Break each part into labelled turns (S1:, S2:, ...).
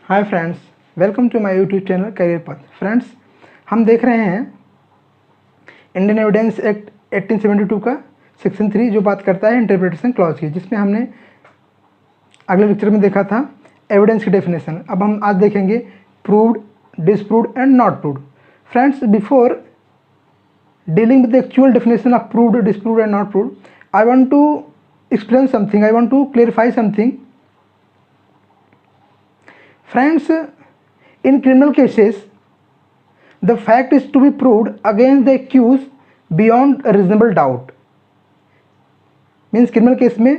S1: Hi friends, welcome to my YouTube channel career path. Friends, हम देख रहे हैं इंडियन एविडेंस एक्ट 1872 का सेक्शन 3 जो बात करता है इंटरप्रिटेशन क्लॉज की, जिसमें हमने अगले लेक्चर में देखा था एविडेंस की डेफिनेशन। अब हम आज देखेंगे proved, disproved and not proved. Friends, before dealing with the actual definition of proved, disproved and not proved, I want to explain something, I want to clarify something. Friends, in criminal cases, the fact is to be proved against the accused beyond a reasonable doubt. Means criminal case में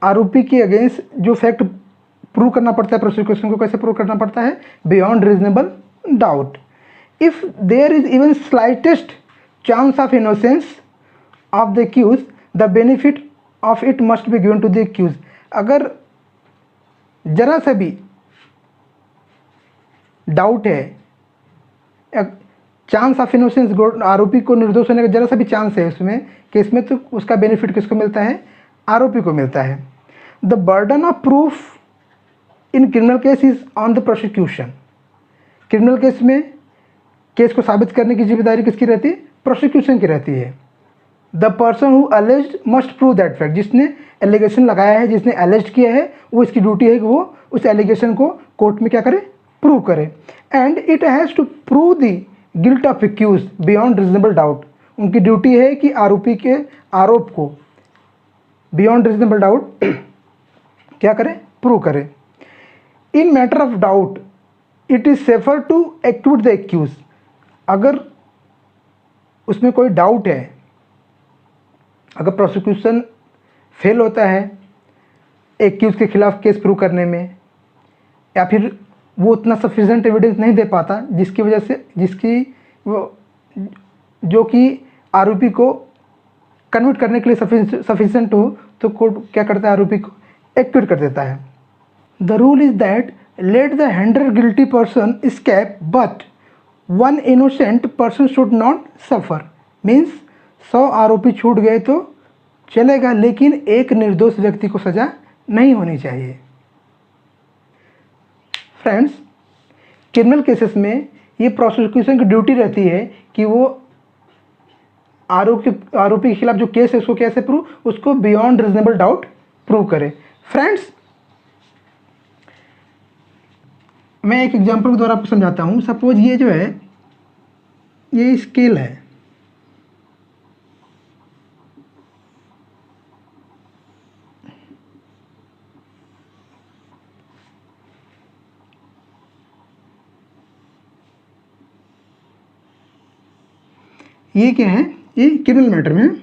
S1: आरोपी के against जो fact prove करना पड़ता है, prosecution को कैसे prove करना पड़ता है? Beyond reasonable doubt. If there is even slightest chance of innocence of the accused, the benefit of it must be given to the accused. अगर जरा सा भी डाउट है, चांस ऑफ इनोसेंस, आरोपी को निर्दोष होने का जरा सा भी चांस है उसमें केस में, तो उसका बेनिफिट किसको मिलता है? आरोपी को मिलता है। The burden of proof in criminal case is on the prosecution. Criminal case में केस को साबित करने की जिम्मेदारी किसकी रहती है? प्रोसिक्यूशन की रहती है। The person who alleged must prove that fact. जिसने एलिगेशन लगाया है, जिसने अलेज्ड किया है, वो इसकी ड्यूटी है कि वो उस एलिगेशन को कोर्ट में क्या करे? प्रूव करे। And it has to prove the guilt of accuse beyond reasonable doubt. उनकी ड्यूटी है कि आरोपी के आरोप को बियॉन्ड रीजनेबल डाउट क्या करे? प्रूव करे। In matter of doubt it is safer to acquit the accuse. अगर उसमें कोई डाउट है, अगर प्रोसिक्यूशन फेल होता है एक्यूज के खिलाफ केस प्रूव करने में, या फिर वो उतना सफिशिएंट एविडेंस नहीं दे पाता जिसकी वजह से जो कि आरोपी को कन्विक्ट करने के लिए सफिशिएंट हो, तो कोर्ट क्या करता है? आरोपी को एक्विट कर देता है। The rule is that let the 100 guilty person escape but one innocent person should not suffer. Means 100 आरोपी छूट गए तो चलेगा, लेकिन एक निर्दोष व्यक्ति को सज़ा नहीं होनी चाहिए। फ्रेंड्स, क्रिमिनल केसेस में ये प्रोसिक्यूशन की ड्यूटी रहती है कि वो आरोपी के खिलाफ जो केस है उसको कैसे प्रूव? उसको बियॉन्ड रीजनेबल डाउट प्रूव करे। फ्रेंड्स, मैं एक एग्जांपल के द्वारा आपको समझाता हूँ। सपोज ये जो है, ये स्केल है, ये क्या है? ये क्रिमिनल मैटर में,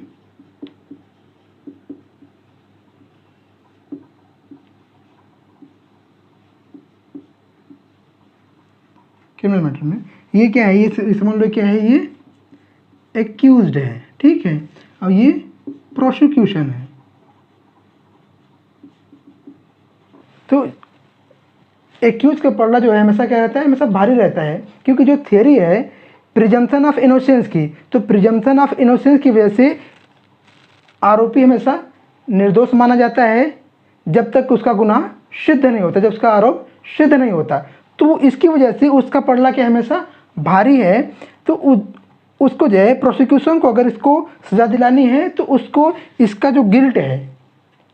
S1: क्रिमिनल मैटर में ये क्या है? ये समझ लो क्या है? ये एक्यूज्ड है, ठीक है, और ये प्रोसिक्यूशन है। तो एक्यूज का पलड़ा जो है हमेशा क्या रहता है? हमेशा भारी रहता है, क्योंकि जो थियरी है प्रिजम्पशन ऑफ इनोसेंस की, तो प्रिजम्पशन ऑफ इनोसेंस की वजह से आरोपी हमेशा निर्दोष माना जाता है जब तक उसका गुनाह सिद्ध नहीं होता, जब उसका आरोप सिद्ध नहीं होता। तो इसकी वजह से उसका पलड़ा क्या हमेशा भारी है। तो उसको जो है प्रोसिक्यूशन को अगर इसको सज़ा दिलानी है, तो उसको इसका जो गिल्ट है,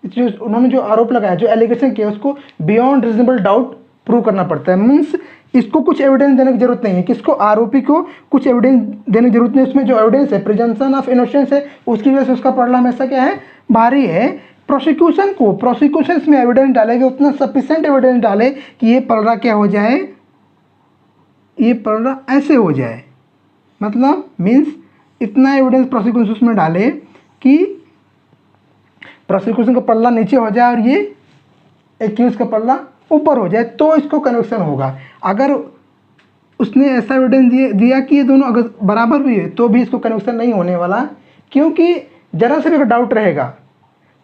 S1: जो उन्होंने जो आरोप लगाया, जो एलिगेशन किया, उसको बियॉन्ड रीजनेबल डाउट प्रूव करना पड़ता है। मीन्स इसको कुछ एविडेंस देने की जरूरत नहीं है, किसको? आरोपी को कुछ एविडेंस देने की जरूरत नहीं। उसमें जो एविडेंस है, प्रिजम्पशन ऑफ इनोसेंस है, उसकी वजह से उसका पलड़ा हमेशा क्या है? भारी है। प्रोसिक्यूशन में एविडेंस डालेंगे, उतना सफिशिएंट एविडेंस डाले कि ये पलड़ा क्या हो जाए? ये पलड़ा ऐसे हो जाए। मतलब मीन्स इतना एविडेंस प्रोसिक्यूशन में डाले कि प्रोसिक्यूशन का पल्ला नीचे हो जाए और ये एक्यूज का पल्ला ऊपर हो जाए, तो इसको कन्विक्शन होगा। अगर उसने ऐसा एविडेंस दिया कि ये दोनों अगर बराबर भी है, तो भी इसको कन्विक्शन नहीं होने वाला, क्योंकि जरा से भी अगर डाउट रहेगा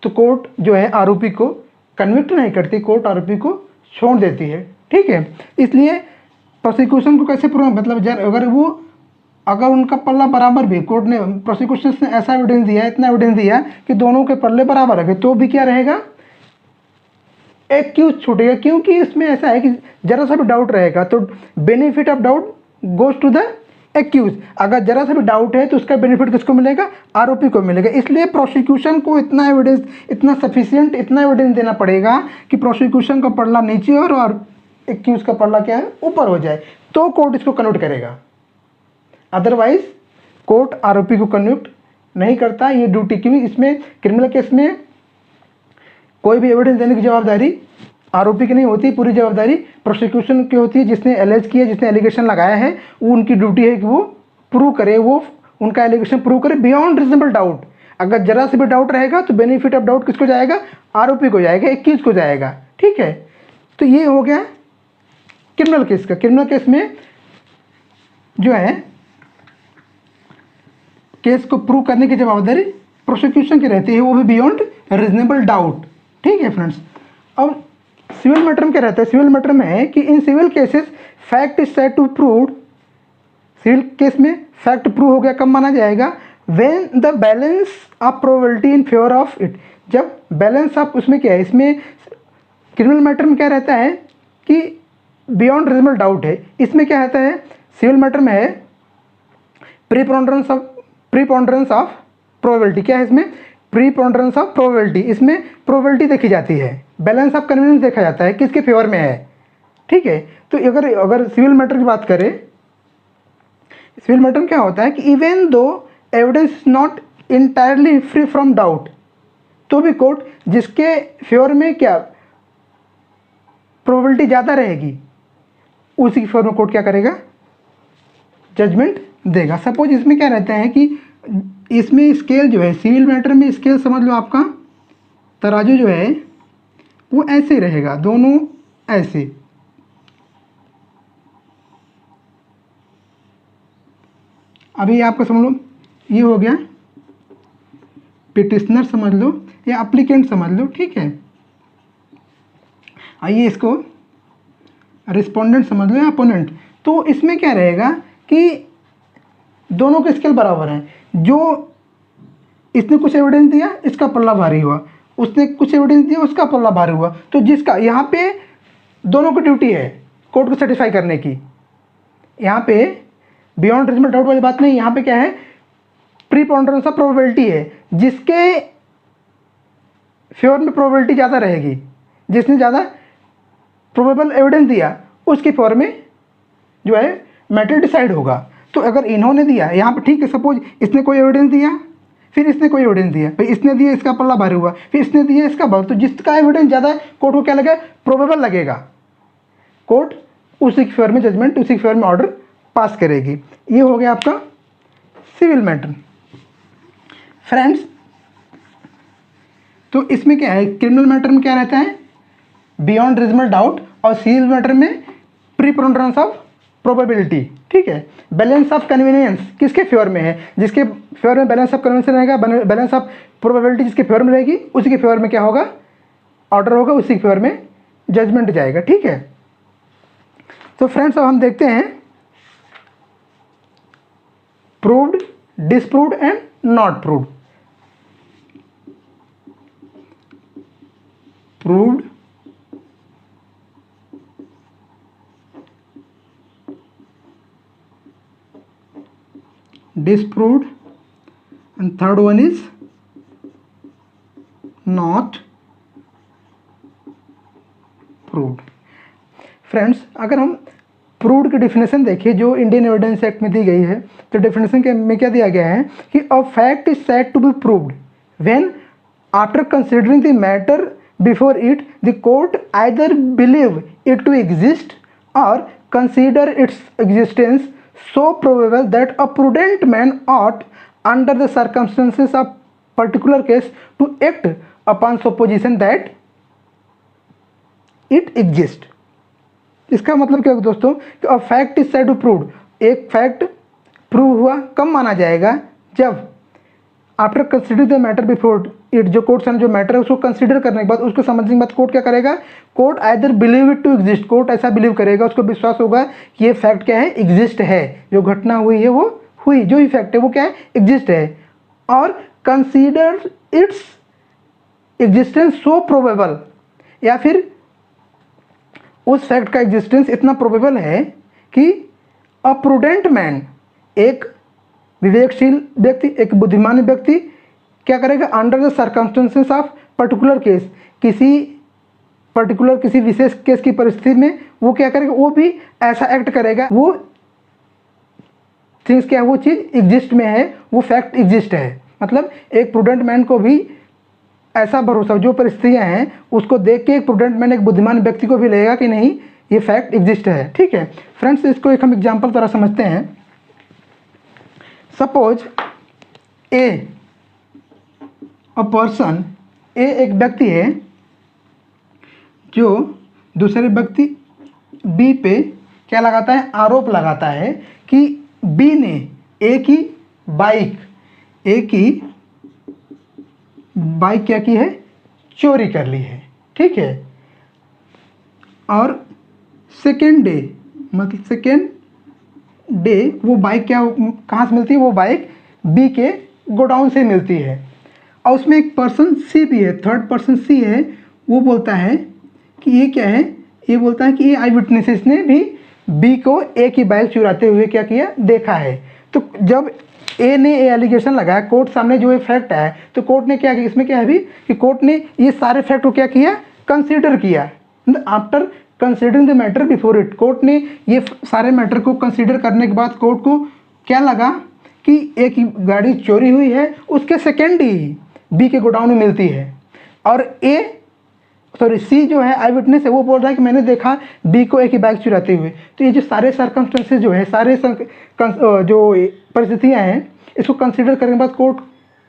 S1: तो कोर्ट जो है आरोपी को कन्विक्ट नहीं करती, कोर्ट आरोपी को छोड़ देती है, ठीक है। इसलिए प्रोसिक्यूशन को कैसे प्रूव? मतलब अगर उनका पल्ला बराबर भी, कोर्ट ने, प्रोसिक्यूशन ने ऐसा एविडेंस दिया, इतना एविडेंस दिया कि दोनों के पल्ले बराबर रखे, तो भी क्या रहेगा? एक्यूज छूटेगा, क्योंकि इसमें ऐसा है कि जरा सा भी डाउट रहेगा तो benefit of doubt goes to the accuse. अगर जरा सा भी डाउट है तो उसका बेनिफिट किसको मिलेगा? आरोपी को मिलेगा। इसलिए प्रोसिक्यूशन को इतना एविडेंस, इतना सफिशिएंट, इतना एविडेंस देना पड़ेगा कि प्रोसिक्यूशन का पल्ला नीचे और एक्यूज का पल्ला क्या है? ऊपर हो जाए, तो कोर्ट इसको कन्वर्ट करेगा। अदरवाइज कोर्ट आरोपी को कन्वर्ट नहीं करता, ये ड्यूटी। क्योंकि इसमें क्रिमिनल केस में कोई भी एविडेंस देने की जवाबदारी आरोपी की नहीं होती, पूरी जवाबदारी प्रोसिक्यूशन की होती है। जिसने एलेज किया, जिसने एलिगेशन लगाया है, वो उनकी ड्यूटी है कि वो प्रूव करे, वो उनका एलिगेशन प्रूव करे बियॉन्ड रीजनेबल डाउट। अगर जरा से भी डाउट रहेगा तो बेनिफिट ऑफ डाउट किसको जाएगा? आरोपी को जाएगा, एक्यूज को जाएगा। ठीक है, तो ये हो गया क्रिमिनल केस का। क्रिमिनल केस में जो है केस को प्रूव करने की जवाबदारी प्रोसिक्यूशन की रहती है, वो भी बियॉन्ड रीजनेबल डाउट। ठीक है फ्रेंड्स, अब सिविल मैटर में क्या रहता है? सिविल मैटर में है कि in civil cases fact is said to prove. Civil case में फैक्ट प्रूव हो गया कब माना जाएगा? When the balance of probability in favour of it. जब बैलेंस ऑफ, उसमें क्या है, इसमें क्रिमिनल मैटर में क्या रहता है कि बियॉन्ड रीजनेबल डाउट है। इसमें क्या रहता है? सिविल मैटर में है प्रीपोंडरेंस ऑफ प्रोबेबिलिटी। क्या है इसमें? Preponderance of probability. इसमें प्रोबेबिलिटी देखी जाती है, बैलेंस ऑफ कन्वीनियंस देखा जाता है किसके फेवर में है। ठीक है, तो अगर सिविल मैटर की बात करें, सिविल मैटर में क्या होता है कि even though evidence not entirely free from doubt, तो भी कोर्ट जिसके फेवर में क्या प्रोबेबिलिटी ज़्यादा रहेगी, उसी के फेवर में कोर्ट क्या करेगा? जजमेंट देगा। सपोज इसमें क्या रहता है कि इसमें स्केल जो है, सिविल मैटर में स्केल समझ लो आपका तराजू जो है वो ऐसे ही रहेगा, दोनों ऐसे। अभी आपका समझ लो ये हो गया पिटिशनर समझ लो या एप्लीकेंट समझ लो। ठीक है, आइए इसको रिस्पोंडेंट समझ लो या अपोनेंट। तो इसमें क्या रहेगा कि दोनों के स्केल बराबर हैं। जो इसने कुछ एविडेंस दिया, इसका पल्ला भारी हुआ, उसने कुछ एविडेंस दिया, उसका पल्ला भारी हुआ। तो जिसका यहाँ पे दोनों की ड्यूटी है कोर्ट को सेटिस्फाई करने की। यहाँ पे बियॉन्ड रीजनेबल डाउट वाली बात नहीं, यहाँ पे क्या है? प्रीपोंडरेंस ऑफ प्रोबेबिलिटी है। जिसके फेवर में प्रोबेबिलिटी ज़्यादा रहेगी, जिसने ज़्यादा प्रोबेबल एविडेंस दिया, उसके फेवर में जो है मैटर डिसाइड होगा। तो अगर इन्होंने दिया यहाँ पे, ठीक है, सपोज इसने कोई एविडेंस दिया, फिर इसने कोई एविडेंस दिया, फिर इसने दिया, इसका पल्ला भारी हुआ, फिर इसने दिया, इसका भारी। तो जिसका एविडेंस ज़्यादा है कोर्ट को क्या लगेगा? प्रोबेबल लगेगा। कोर्ट उसी के फेवर में जजमेंट, उसी के फेवर में ऑर्डर पास करेगी। ये हो गया आपका सिविल मैटर। फ्रेंड्स, तो इसमें क्या है? क्रिमिनल मैटर में क्या रहता है? बियॉन्ड रीजनेबल डाउट, और सिविल मैटर में प्रीपोंडरेंस ऑफ प्रोबेबिलिटी। ठीक है, बैलेंस ऑफ कन्वीनियंस किसके फेवर में है? जिसके फेवर में बैलेंस ऑफ कन्वीनियंस रहेगा, बैलेंस ऑफ प्रोबेबिलिटी जिसके फेवर में रहेगी, उसी के फेवर में क्या होगा? ऑर्डर होगा, उसी के फेवर में जजमेंट जाएगा। ठीक है, तो फ्रेंड्स अब हम देखते हैं proved, disproved and not proved. Proved, disproved, and third one is not proved. Friends, अगर हम प्रूव्ड की डेफिनेशन देखें जो इंडियन एविडेंस एक्ट में दी गई है, तो डेफिनेशन में क्या दिया गया है कि a fact is said to be proved when after considering the matter before it the court either believe it to exist और consider its existence so probable that a prudent man ought, under the circumstances of particular case, to act upon supposition that it exists. इसका मतलब क्या है दोस्तों कि a fact is said to proved, एक fact prove हुआ कब माना जाएगा? जब after consider the matter before it, जो कोर्ट जो मैटर है उसको कंसिडर करने के बाद, उसको समझने के बाद कोर्ट क्या करेगा? Court either believe it to exist, court ऐसा बिलीव करेगा, उसको विश्वास होगा कि ये फैक्ट क्या है? एग्जिस्ट है। जो घटना हुई है वो हुई, जो इफेक्ट है वो क्या है? एग्जिस्ट है। और consider its existence so probable, या फिर उस फैक्ट का एग्जिस्टेंस इतना प्रोबेबल है कि अ प्रूडेंट मैन, एक विवेकशील व्यक्ति, एक बुद्धिमान व्यक्ति क्या करेगा, under the circumstances of particular case, किसी विशेष केस की परिस्थिति में वो क्या करेगा, वो भी ऐसा एक्ट करेगा, वो थिंग्स क्या है, वो चीज़ एग्जिस्ट में है, वो फैक्ट एग्जिस्ट है। मतलब एक प्रूडेंट मैन को भी ऐसा भरोसा, जो परिस्थितियाँ हैं उसको देख के एक प्रूडेंट मैन, एक बुद्धिमान व्यक्ति को भी लगेगा कि नहीं ये फैक्ट एग्जिस्ट है। ठीक है फ्रेंड्स, इसको एक हम एग्जाम्पल तरह समझते हैं। सपोज अ पर्सन, एक व्यक्ति है जो दूसरे व्यक्ति बी पे क्या लगाता है, आरोप लगाता है कि बी ने ए की बाइक क्या की है, चोरी कर ली है। ठीक है, और सेकेंड डे वो बाइक कहाँ से मिलती है, वो बाइक बी के गोडाउन से मिलती है। और उसमें एक पर्सन सी भी है, थर्ड पर्सन सी है, वो बोलता है कि ये क्या है, ये बोलता है कि ये आई विटनेसेस ने भी बी को ए की बाइक चुराते हुए क्या किया, देखा है। तो जब ए ने ये एलिगेशन लगाया, कोर्ट सामने जो ये फैक्ट है, तो कोर्ट ने क्या किया, इसमें क्या है भी कि कोर्ट ने ये सारे फैक्ट को क्या किया, कंसीडर किया। After considering the matter before it, court ने ये सारे मैटर को कंसीडर करने के बाद कोर्ट को क्या लगा कि एक गाड़ी चोरी हुई है, उसके सेकेंड ही बी के गोडाउन में मिलती है। और सी जो है आई विटनेस है, वो बोल रहा है कि मैंने देखा बी को ए की बाइक चुराते हुए। तो ये जो सारे सर्कमस्टेंसेस जो है, सारे जो परिस्थितियाँ हैं, इसको कंसीडर करने के बाद कोर्ट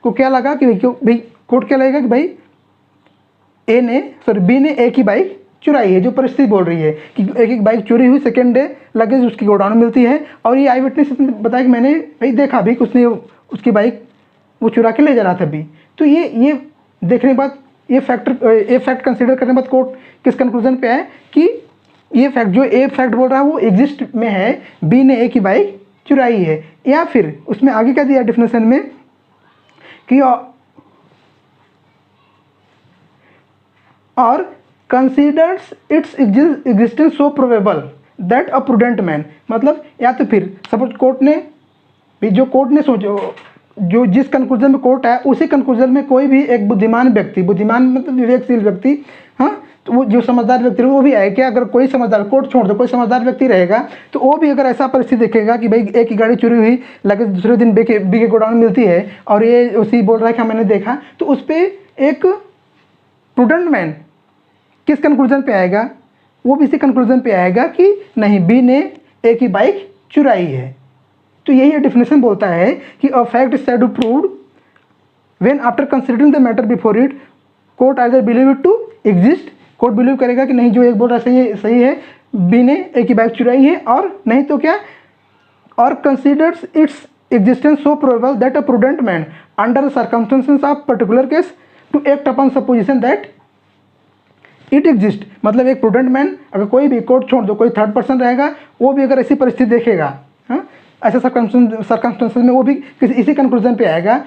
S1: को क्या लगा कि भाई कोर्ट क्या लगेगा कि भाई बी ने ए की बाइक चुराई है। जो परिस्थिति बोल रही है कि एक बाइक चोरी हुई, सेकेंड डे लगेज उसकी गोडाउन में मिलती है, और ये आई विटनेस बताया कि मैंने भाई देखा भी कि उसने उसकी बाइक वो चुरा के ले जा रहा था भी। तो ये देखने के बाद ये फैक्ट कंसीडर करने के बाद कोर्ट किस कंक्लूजन पे आए कि ये फैक्ट, जो ए फैक्ट बोल रहा है वो एग्जिस्ट में है, बी ने ए की बाइक चुराई है। या फिर उसमें आगे क्या दिया डिफिनेशन में कि और considers its existence so probable that a prudent man, मतलब या तो फिर सपोज कोर्ट ने सोचो, जो जिस कंक्लूजन में कोर्ट है उसी कंक्लूजन में कोई भी एक बुद्धिमान मतलब विवेकशील व्यक्ति, हाँ, तो वो जो समझदार व्यक्ति वो भी आए क्या, अगर कोई समझदार, कोर्ट छोड़ दो, कोई समझदार व्यक्ति रहेगा तो वो भी अगर ऐसा परिस्थिति देखेगा कि भाई एक ही गाड़ी चोरी हुई, लगेज दूसरे दिन बी के गोडाउन मिलती है और ये उसी बोल रहा है कि हाँ मैंने देखा, तो उस पर एक प्रूडेंट मैन किस कंक्लूजन पे आएगा, वो भी इसी कंक्लूजन पे आएगा कि नहीं बी ने ए की बाइक चुराई है। तो यही डेफिनेशन बोलता है कि a fact is said to proved when after considering the matter before it court either believe it to exist, court believe करेगा कि नहीं जो एक बोल रहा है सही है, बी ने ए की बाइक चुराई है, और नहीं तो क्या, और considers its existence so probable that a prudent man under the circumstances of particular case to act upon supposition that it exist. मतलब एक प्रूडेंट मैन, अगर कोई भी, कोर्ट छोड़ दो, कोई थर्ड पर्सन रहेगा, वो भी अगर ऐसी परिस्थिति देखेगा, हाँ, ऐसे सर्कमस्टेंसेस में वो भी इसी कंक्लूजन पे आएगा,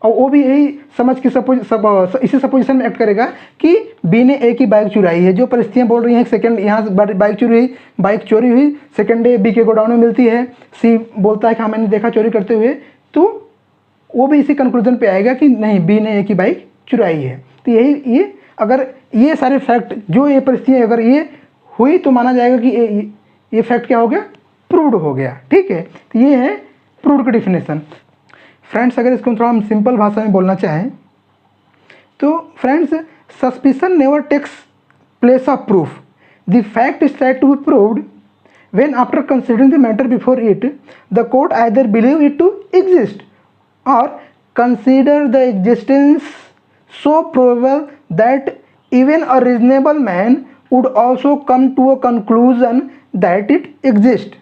S1: और वो भी यही समझ के इसी सपोजिशन में एक्ट करेगा कि बी ने ए की बाइक चुराई है। जो परिस्थितियाँ बोल रही हैं, सेकंड यहाँ से बाइक चोरी हुई, सेकंड डे बी के गोडाउन में मिलती है, सी बोलता है कि हाँ मैंने देखा चोरी करते हुए, तो वो भी इसी कंक्लूजन पे आएगा कि नहीं बी ने ए की बाइक चुराई है। तो ये अगर ये सारे फैक्ट, जो ये परिस्थितियाँ अगर ये हुई तो माना जाएगा कि ये फैक्ट क्या हो गया, प्रूव्ड हो गया। ठीक है, तो ये है प्रूव्ड का डिफिनेशन। फ्रेंड्स, अगर इसको थोड़ा हम सिंपल भाषा में बोलना चाहें तो friends, suspicion never takes place of proof, the fact is said to be proved when after considering the matter before it the court either believe it to exist और consider the existence so probable that even a reasonable man would also come to a conclusion that it exists।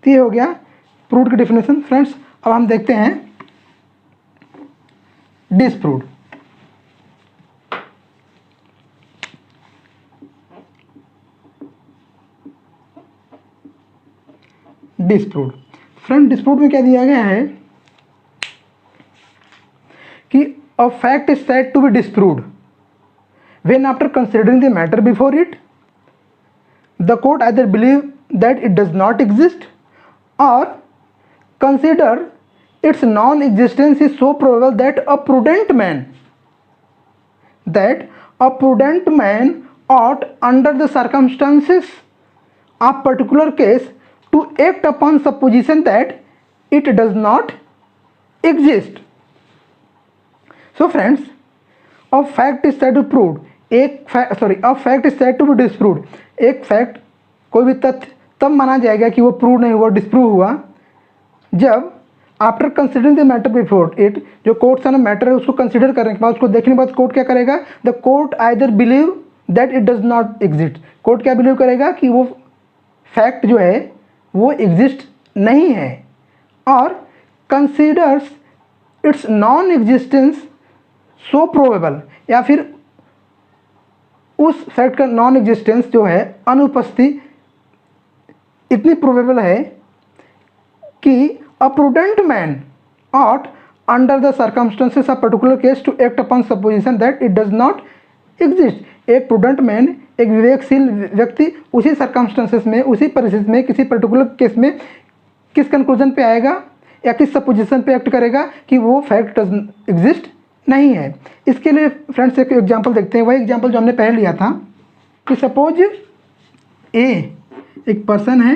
S1: तो ये हो गया proved की definition. Friends, अब हम देखते हैं डिसप्रूव्ड। डिसप्रूव्ड फ्रेंड, डिसप्रूव्ड में क्या दिया गया है कि a fact is said to be disproved When after considering the matter before it, the court either believe that it does not exist or consider its non-existence is so probable that a prudent man ought, under the circumstances of particular case, to act upon supposition that it does not exist. So friends, a fact is said to be proved, a fact is said to be disproved. एक fact, कोई भी तथ्य तब माना जाएगा कि वो prove नहीं हुआ, डिस्प्रूव हुआ, जब after considering the matter before it, जो कोर्ट से ना मैटर है उसको कंसिडर करने के बाद, उसको देखने के बाद कोर्ट क्या करेगा, the court either believe that it does not exist, court क्या बिलीव करेगा कि वो फैक्ट जो है वो एग्जिस्ट नहीं है, और considers its non existence so probable, या फिर उस फैक्ट का नॉन एग्जिस्टेंस जो है, अनुपस्थिति इतनी प्रोबेबल है कि a prudent man ought, under the circumstances of particular case, to act upon supposition that it does not exist. एक प्रूडेंट मैन, एक विवेकशील व्यक्ति उसी सर्कमस्टेंसेस में, उसी परिस्थिति में, किसी पर्टिकुलर केस में किस कंक्लूजन पे आएगा या किस सपोजिशन पे एक्ट करेगा कि वो फैक्ट डज एग्जिस्ट नहीं है। इसके लिए फ्रेंड्स एक एग्जांपल देखते हैं, वही एग्जांपल जो हमने पहले लिया था कि सपोज ए एक पर्सन है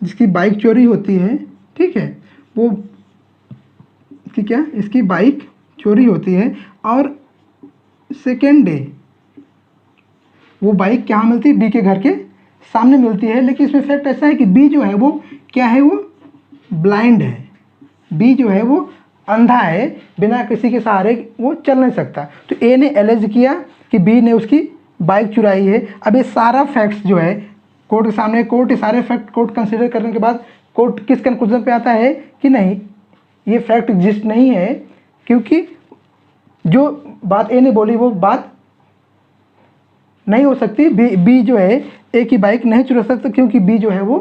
S1: जिसकी बाइक चोरी होती है, ठीक है, वो कि क्या, इसकी बाइक चोरी होती है और सेकेंड डे वो बाइक कहाँ मिलती है, बी के घर के सामने मिलती है। लेकिन इसमें फैक्ट ऐसा है कि बी जो है वो क्या है, वो ब्लाइंड है, बी जो है वो अंधा है, बिना किसी के सहारे वो चल नहीं सकता। तो ए ने एलेज किया कि बी ने उसकी बाइक चुराई है। अब ये सारा फैक्ट्स जो है कोर्ट के सामने, कोर्ट ये सारे फैक्ट कोर्ट कंसिडर करने के बाद कोर्ट किस कंक्लूजन पे आता है कि नहीं, ये फैक्ट एग्जिस्ट नहीं है, क्योंकि जो बात ए ने बोली वो बात नहीं हो सकती। बी जो है ए की बाइक नहीं चुरा सकता, क्योंकि बी जो है वो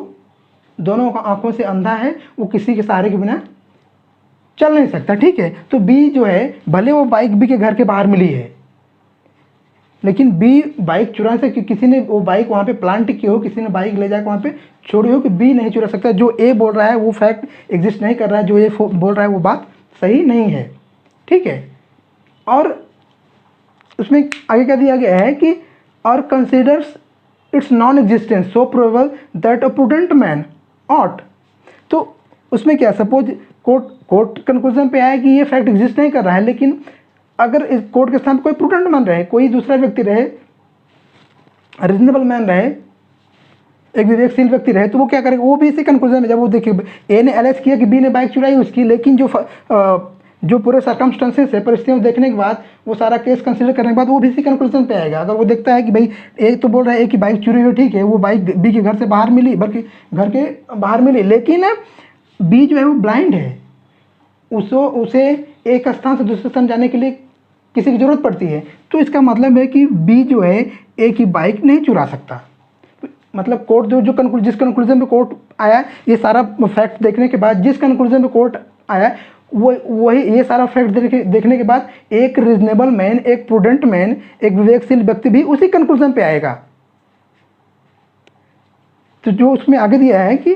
S1: दोनों आंखों से अंधा है, वो किसी के सहारे के बिना चल नहीं सकता, ठीक है। तो बी जो है, भले वो बाइक बी के घर के बाहर मिली है, लेकिन बी बाइक चुरा से किसी ने वो बाइक वहाँ पे प्लांट की हो, किसी ने बाइक ले जाकर वहाँ पे छोड़ी हो, कि बी नहीं चुरा सकता। जो ए बोल रहा है वो फैक्ट एग्जिस्ट नहीं कर रहा है, जो ए बोल रहा है वो बात सही नहीं है, ठीक है। और उसमें आगे क्या दिया गया है कि और considers its non existence so probable that a prudent man ought. तो उसमें क्या, सपोज कोर्ट कंक्लूजन पे आया कि ये फैक्ट एग्जिस्ट नहीं कर रहा है, लेकिन अगर इस कोर्ट के स्थान पर कोई प्रूडेंट मैन रहे, कोई दूसरा व्यक्ति रहे, रीजनेबल मैन रहे, एक विवेकशील व्यक्ति रहे, तो वो क्या करेगा, वो भी इसी कंक्लूजन में, जब वो देखिए ए ने एलेज किया कि बी ने बाइक चुराई उसकी, लेकिन जो पूरे सर्कमस्टेंसेस है, परिस्थितियों देखने के बाद, वो सारा केस कंसिडर करने के बाद वो भी इसी कंक्लूजन पे आएगा। अगर वो देखता है कि भाई ए तो बोल रहा है ए की बाइक चुरी हुई, ठीक है, वो बाइक बी के घर से बाहर मिली, बल्कि घर के बाहर मिली, लेकिन बी जो है वो ब्लाइंड है, उसे एक स्थान से दूसरे स्थान जाने के लिए किसी की ज़रूरत पड़ती है, तो इसका मतलब है कि बी जो है ए की बाइक नहीं चुरा सकता। मतलब कोर्ट जिस कंक्लूजन पे कोर्ट आया, ये सारा फैक्ट देखने के बाद जिस कंक्लूजन पे कोर्ट आया, वही ये सारा फैक्ट देखने के बाद एक रीजनेबल मैन, एक प्रूडेंट मैन, एक विवेकशील व्यक्ति भी उसी कंक्लूजन पे आएगा। तो जो उसमें आगे दिया है कि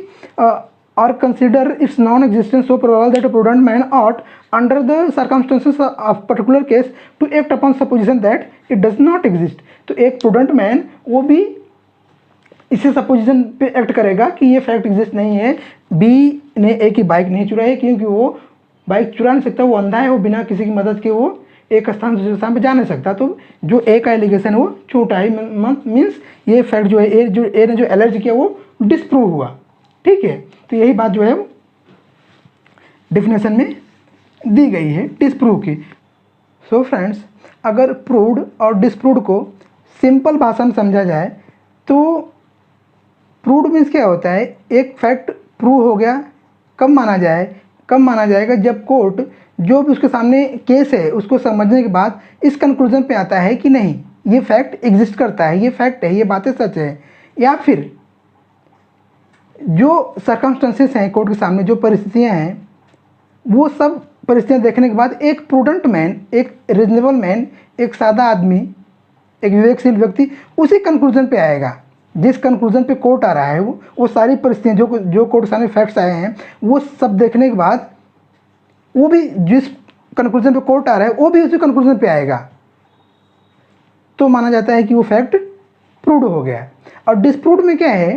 S1: और consider its non existence so probable that a prudent man ought, under the circumstances of particular case, to act upon supposition that it does not exist. तो एक प्रूडेंट मैन वो भी इसी सपोजिशन पे एक्ट करेगा कि ये फैक्ट एग्जिस्ट नहीं है, बी ने ए की बाइक नहीं चुराई, क्योंकि वो बाइक चुरा नहीं सकता, वो अंधा है, वो बिना किसी की मदद के वो एक स्थान से दूसरे स्थान पे जा नहीं सकता। तो जो ए का एलिगेशन है वो झूठा है, मीन्स ये फैक्ट जो है ए ने जो एलर्जी किया वो डिस्प्रूव हुआ, ठीक है। तो यही बात जो है डेफिनेशन में दी गई है डिस्प्रूव की। सो फ्रेंड्स, अगर प्रूव्ड और डिस्प्रूव्ड को सिंपल भाषा में समझा जाए तो प्रूव्ड मीन्स क्या होता है, एक फैक्ट प्रूव हो गया, कब माना जाएगा, जब कोर्ट जो भी उसके सामने केस है उसको समझने के बाद इस कंक्लूजन पे आता है कि नहीं, ये फैक्ट एग्जिस्ट करता है, ये फैक्ट है, ये बातें सच है, या फिर जो सर्कमस्टेंसेस हैं कोर्ट के सामने, जो परिस्थितियां हैं, वो सब परिस्थितियां देखने के बाद एक प्रूडेंट मैन, एक रीजनेबल मैन, एक सादा आदमी एक विवेकशील व्यक्ति उसी कंक्लूजन पे आएगा जिस कंक्लूजन पे कोर्ट आ रहा है। वो सारी परिस्थितियाँ जो कोर्ट सामने फैक्ट्स आए हैं वो सब देखने के बाद वो भी जिस कंक्लूजन पे कोर्ट आ रहा है वो भी उसी कंक्लूजन पे आएगा, तो माना जाता है कि वो फैक्ट प्रूव्ड हो गया। और डिस्प्रूव्ड में क्या है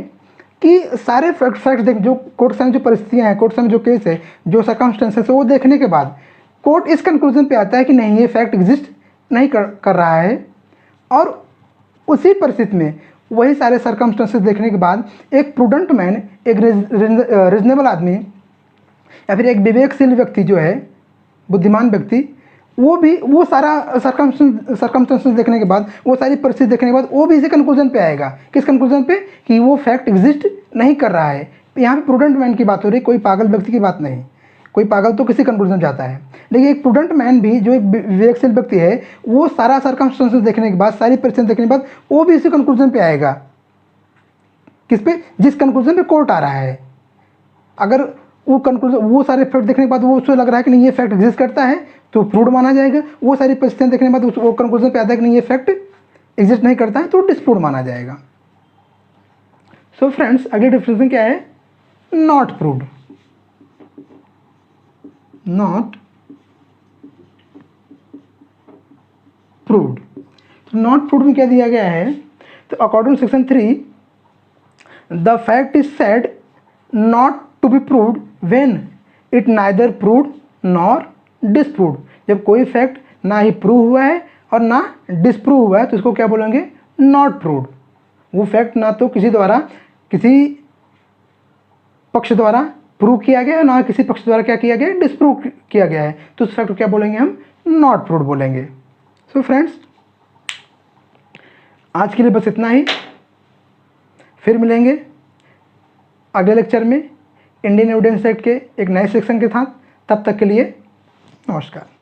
S1: कि सारे फैक्ट्स देख जो कोर्ट सामने जो परिस्थितियाँ हैं, कोर्ट सामने जो केस है, जो सर्कमस्टेंसेस है, वो देखने के बाद कोर्ट इस कंक्लूजन पे आता है कि नहीं ये फैक्ट एग्जिस्ट नहीं कर रहा है। और उसी परिस्थिति में वही सारे सर्कमस्टेंसेस देखने के बाद एक प्रूडेंट मैन, एक रीजनेबल आदमी या फिर एक विवेकशील व्यक्ति जो है, बुद्धिमान व्यक्ति, वो सारा सर्कमस्टेंसेस देखने के बाद, वो सारी परिस्थिति देखने के बाद वो भी इसी कंक्लूजन पे आएगा। किस कंक्लूजन पे? कि वो फैक्ट एग्जिस्ट नहीं कर रहा है। यहाँ पे प्रूडेंट मैन की बात हो रही है, कोई पागल व्यक्ति की बात नहीं। कोई पागल तो किसी कंक्लूजन जाता है, लेकिन एक प्रूडेंट मैन भी जो एक विवेकशील व्यक्ति है वो सारा सर्कमस्टेंसेस देखने के बाद, सारी परिस्थितियाँ देखने के बाद वो भी इसी कंक्लूजन पे आएगा। किस पे? जिस कंक्लूजन पे कोर्ट आ रहा है। अगर वो कंक्लूजन, वो सारे फैक्ट देखने के बाद वो उसको लग रहा है कि नहीं ये फैक्ट एग्जिस्ट करता है तो प्रूव्ड माना जाएगा। वो सारी परिस्थितियाँ देखने के बाद वो कंक्लूजन पे आता है कि नहीं ये फैक्ट एग्जिस्ट नहीं करता है तो डिस्प्रूव्ड माना जाएगा। सो फ्रेंड्स, अगली डेफिनेशन क्या है? Not proved. Not proved. तो नॉट प्रूव्ड में क्या दिया गया है? तो according to section 3, the fact is said not to be proved when it neither proved nor disproved. जब कोई फैक्ट ना ही प्रूव हुआ है और ना डिस्प्रूव हुआ है तो इसको क्या बोलेंगे? Not proved. वो फैक्ट ना तो किसी द्वारा, किसी पक्ष द्वारा प्रूव किया गया है, ना किसी पक्ष द्वारा क्या किया गया है? डिस्प्रूव किया गया है, तो उस फैक्ट को क्या बोलेंगे? हम नॉट प्रूव्ड बोलेंगे। सो फ्रेंड्स, आज के लिए बस इतना ही। फिर मिलेंगे अगले लेक्चर में इंडियन एविडेंस एक्ट के एक नए सेक्शन के साथ। तब तक के लिए नमस्कार।